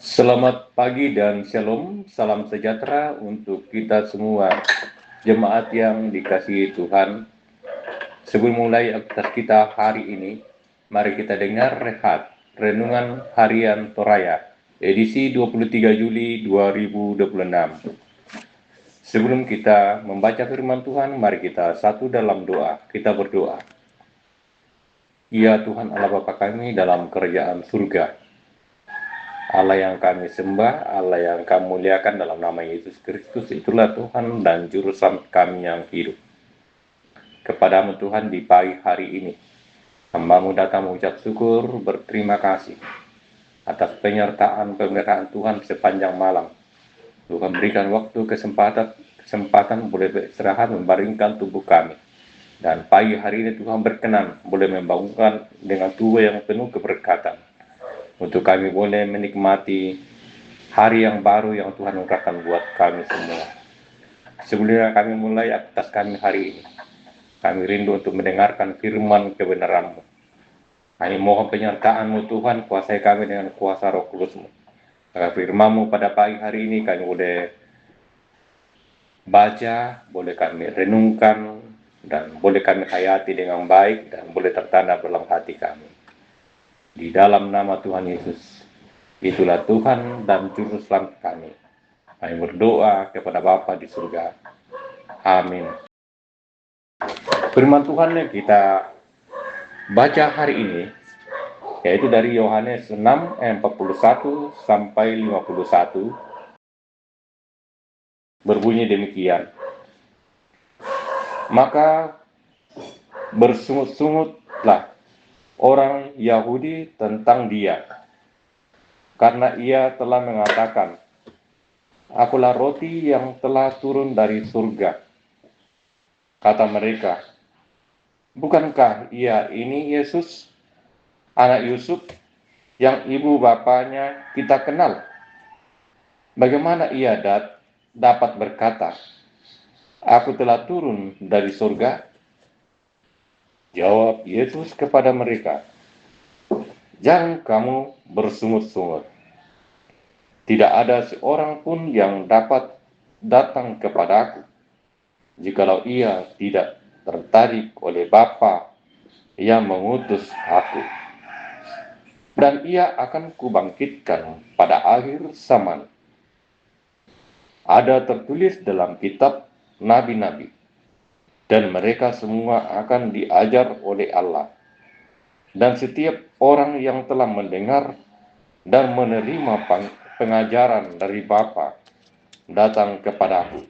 Selamat pagi dan shalom, salam sejahtera untuk kita semua jemaat yang dikasihi Tuhan. Sebelum mulai aktivitas kita hari ini, mari kita dengar rehat Renungan Harian Toraya, edisi 23 Juli 2026. Sebelum kita membaca firman Tuhan, mari kita satu dalam doa. Kita berdoa. Ya Tuhan Allah Bapa kami dalam kerajaan surga, Allah yang kami sembah, Allah yang kami muliakan dalam nama Yesus Kristus, itulah Tuhan dan Juru Selamat kami yang hidup. Kepadamu Tuhan di pagi hari ini, hamba-Mu datang mengucap syukur, berterima kasih atas penyertaan pemeliharaan Tuhan sepanjang malam. Tuhan berikan waktu kesempatan boleh beristirahat, membaringkan tubuh kami. Dan pagi hari ini Tuhan berkenan boleh membangunkan dengan tubuh yang penuh keberkatan, untuk kami boleh menikmati hari yang baru yang Tuhan ungkapkan buat kami semua. Sebelumnya kami mulai aktivitas kami hari ini, kami rindu untuk mendengarkan firman kebenaran-Mu. Kami mohon penyertaan-Mu Tuhan, kuasai kami dengan kuasa Roh Kudus-Mu. Agar firman-Mu pada pagi hari ini kami boleh baca, boleh kami renungkan, dan boleh kami hayati dengan baik, dan boleh tertanam dalam hati kami. Di dalam nama Tuhan Yesus, itulah Tuhan dan Juru Selamat kami. Kami berdoa kepada Bapa di surga. Amin. Firman Tuhan yang kita baca hari ini yaitu dari Yohanes 6 ayat 41 sampai 51, berbunyi demikian. Maka bersungut-sungutlah orang Yahudi tentang Dia, karena Ia telah mengatakan, Akulah roti yang telah turun dari surga. Kata mereka, bukankah Ia ini Yesus, anak Yusuf, yang ibu bapanya kita kenal? Bagaimana Ia dapat berkata, Aku telah turun dari surga? Jawab Yesus kepada mereka, Jangan kamu bersungut-sungut. Tidak ada seorang pun yang dapat datang kepadaku, jikalau ia tidak tertarik oleh Bapa yang mengutus aku. Dan ia akan kubangkitkan pada akhir zaman. Ada tertulis dalam kitab nabi-nabi, dan mereka semua akan diajar oleh Allah. Dan setiap orang yang telah mendengar dan menerima pengajaran dari Bapa datang kepadaku.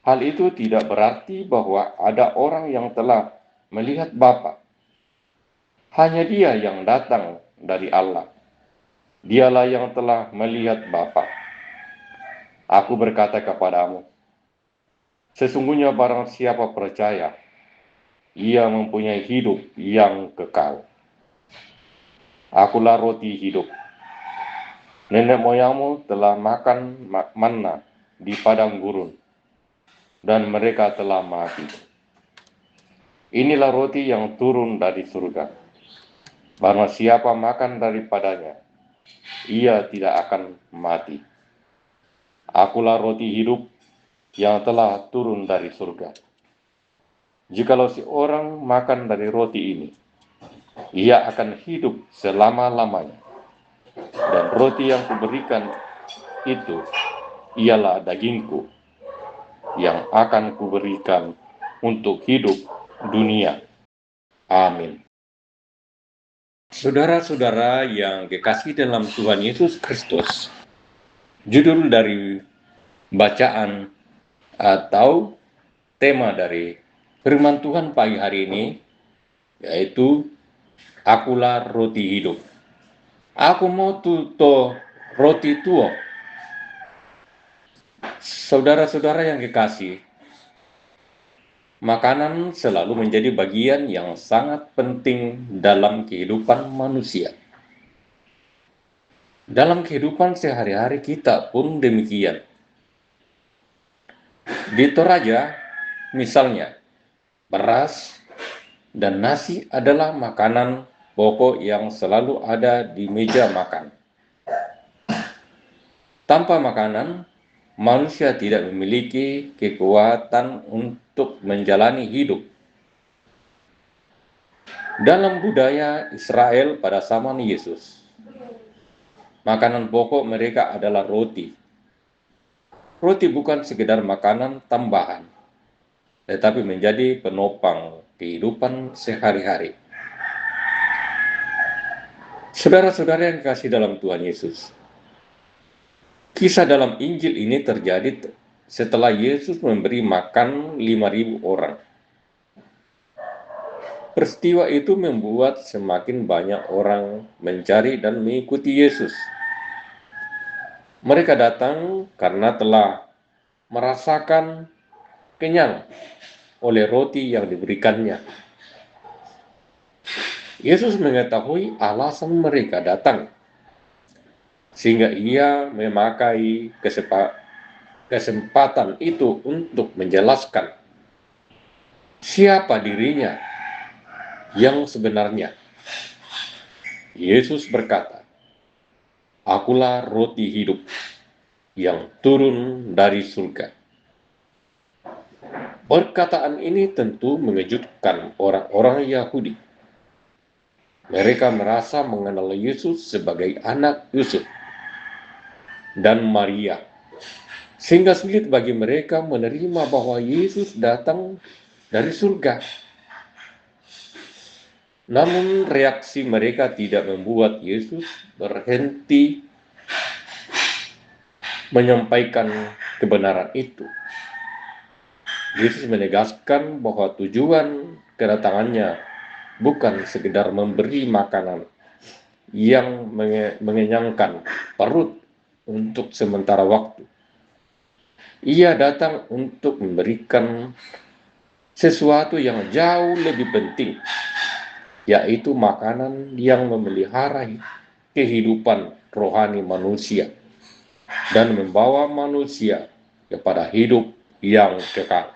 Hal itu tidak berarti bahwa ada orang yang telah melihat Bapa. Hanya Dia yang datang dari Allah. Dialah yang telah melihat Bapa. Aku berkata kepadamu, sesungguhnya barang siapa percaya, ia mempunyai hidup yang kekal. Akulah roti hidup. Nenek moyangmu telah makan manna di padang gurun, dan mereka telah mati. Inilah roti yang turun dari surga. Barang siapa makan daripadanya, ia tidak akan mati. Akulah roti hidup yang telah turun dari surga. Jikalau seorang makan dari roti ini, ia akan hidup selama-lamanya. Dan roti yang kuberikan itu ialah dagingku, yang akan kuberikan untuk hidup dunia. Amin. Saudara-saudara yang dikasihi dalam Tuhan Yesus Kristus, judul dari bacaan atau tema dari firman Tuhan pagi hari ini yaitu Akulah roti hidup. Aku mau tuto roti tuo. Saudara-saudara yang dikasihi, makanan selalu menjadi bagian yang sangat penting dalam kehidupan manusia. Dalam kehidupan sehari-hari kita pun demikian. Di Toraja, misalnya, beras dan nasi adalah makanan pokok yang selalu ada di meja makan. Tanpa makanan, manusia tidak memiliki kekuatan untuk menjalani hidup. Dalam budaya Israel pada zaman Yesus, makanan pokok mereka adalah roti. Roti bukan sekedar makanan tambahan, tetapi menjadi penopang kehidupan sehari-hari. Saudara-saudara yang kasih dalam Tuhan Yesus, kisah dalam Injil ini terjadi setelah Yesus memberi makan 5.000 orang. Peristiwa itu membuat semakin banyak orang mencari dan mengikuti Yesus. Mereka datang karena telah merasakan kenyang oleh roti yang diberikannya. Yesus mengetahui alasan mereka datang, sehingga ia memakai kesempatan itu untuk menjelaskan siapa dirinya yang sebenarnya. Yesus berkata, "Akulah roti hidup yang turun dari surga." Perkataan ini tentu mengejutkan orang-orang Yahudi. Mereka merasa mengenal Yesus sebagai anak Yusuf dan Maria, sehingga sulit bagi mereka menerima bahwa Yesus datang dari surga. Namun reaksi mereka tidak membuat Yesus berhenti menyampaikan kebenaran itu. Yesus menegaskan bahwa tujuan kedatangannya bukan sekedar memberi makanan yang mengenyangkan perut untuk sementara waktu. Ia datang untuk memberikan sesuatu yang jauh lebih penting, yaitu makanan yang memelihara kehidupan rohani manusia dan membawa manusia kepada hidup yang kekal.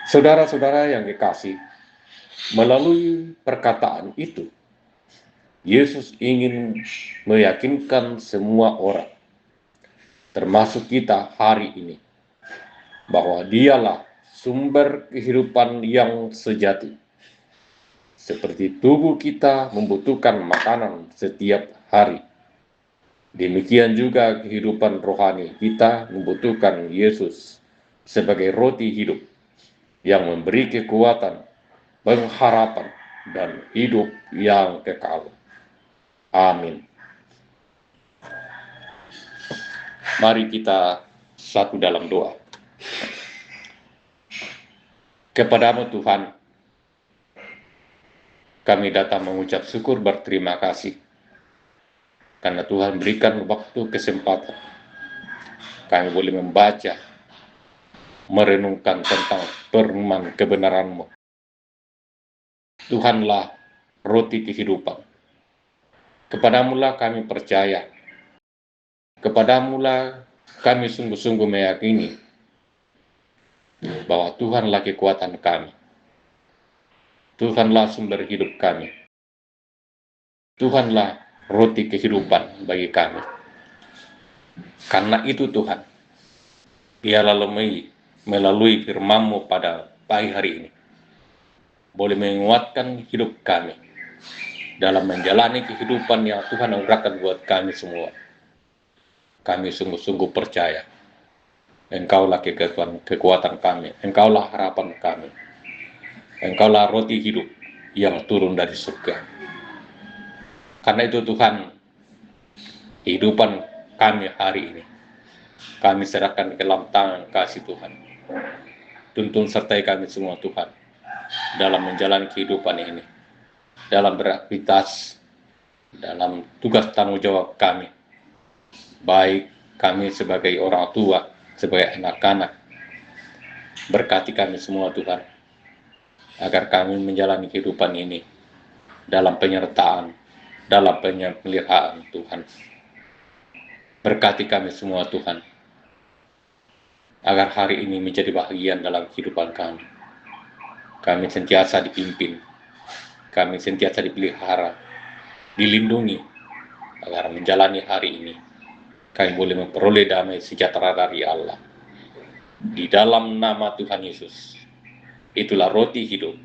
Saudara-saudara yang kekasih, melalui perkataan itu, Yesus ingin meyakinkan semua orang, termasuk kita hari ini, bahwa Dialah sumber kehidupan yang sejati. Seperti tubuh kita membutuhkan makanan setiap hari, demikian juga kehidupan rohani kita membutuhkan Yesus sebagai roti hidup yang memberi kekuatan, pengharapan, dan hidup yang kekal. Amin. Mari kita satu dalam doa. Kepadamu Tuhan, kami datang mengucap syukur berterima kasih karena Tuhan berikan waktu kesempatan kami boleh membaca, merenungkan tentang firman kebenaran-Mu. Tuhanlah roti kehidupan. Kepadamulah kami percaya. Kepadamulah kami sungguh-sungguh meyakini bahwa Tuhanlah kekuatan kami. Tuhanlah sumber hidup kami. Tuhanlah roti kehidupan bagi kami. Karena itu Tuhan, biarlah melalui firman-Mu pada pagi hari ini boleh menguatkan hidup kami dalam menjalani kehidupan yang Tuhan anugerahkan buat kami semua. Kami sungguh-sungguh percaya Engkaulah kekuatan kami, Engkaulah harapan kami, Engkaulah roti hidup yang turun dari surga. Karena itu Tuhan, kehidupan kami hari ini kami serahkan ke dalam tangan kasih Tuhan. Tuntun sertai kami semua Tuhan dalam menjalani kehidupan ini, dalam beraktivitas, dalam tugas tanggung jawab kami, baik kami sebagai orang tua, sebagai anak-anak. Berkati kami semua Tuhan, agar kami menjalani kehidupan ini dalam penyertaan, dalam pemeliharaan Tuhan. Berkati kami semua Tuhan, agar hari ini menjadi bahagian dalam kehidupan kami. Kami sentiasa dipimpin, kami sentiasa dipelihara, dilindungi, agar menjalani hari ini kami boleh memperoleh damai sejahtera dari Allah. Di dalam nama Tuhan Yesus, itulah roti hidup.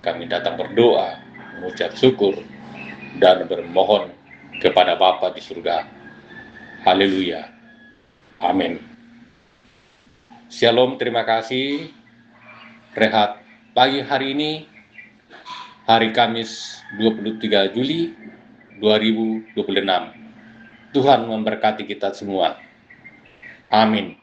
Kami datang berdoa, mengucap syukur, dan bermohon kepada Bapa di surga. Haleluya. Amin. Shalom, terima kasih. Rehat pagi hari ini, hari Kamis 23 Juli 2026. Tuhan memberkati kita semua. Amin.